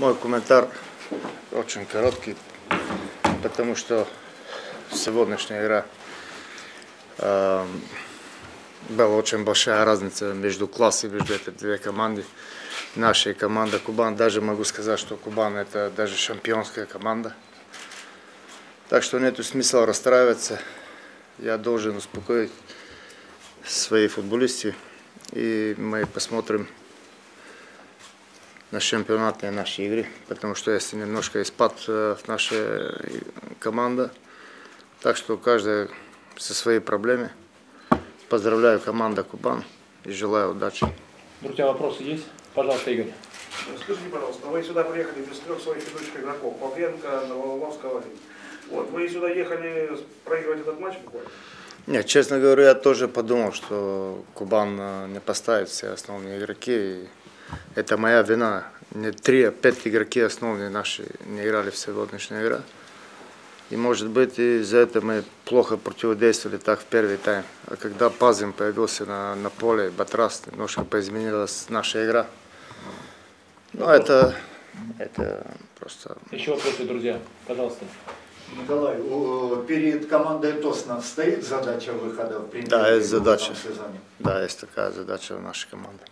Мой комментарий очень короткий, потому что сегодняшняя игра была очень большая разница между классами, между этими две команды. Наша команда Кубань, даже могу сказать, что Кубань это даже чемпионская команда. Так что нет смысла расстраиваться. Я должен успокоить своих футболистов. И мы посмотрим на чемпионатные наши игры. Потому что есть немножко спад в нашей команде. Так что каждый со своей проблемой. Поздравляю команду Кубань и желаю удачи. Друзья, вопросы есть? Пожалуйста, Игорь. Скажите, пожалуйста, вы сюда приехали без трех своих ведущих игроков, Павленко, Новоловского. Вот, вы сюда ехали проигрывать этот матч буквально? Нет, честно говоря, я тоже подумал, что Кубань не поставит все основные игроки. И это моя вина. Не 3, а 5 игроки основные наши не играли в сегодняшнюю игру. И может быть из-за этого мы плохо противодействовали так в первый тайм. А когда Пазин появился на поле, Батрас, немножко поизменилась наша игра. Ну это просто... Еще вопросы, друзья, пожалуйста. Николай, перед командой Тосно стоит задача выхода в премьер-лигу? Да, есть задача. В этом сезоне? Да, есть такая задача у нашей команды.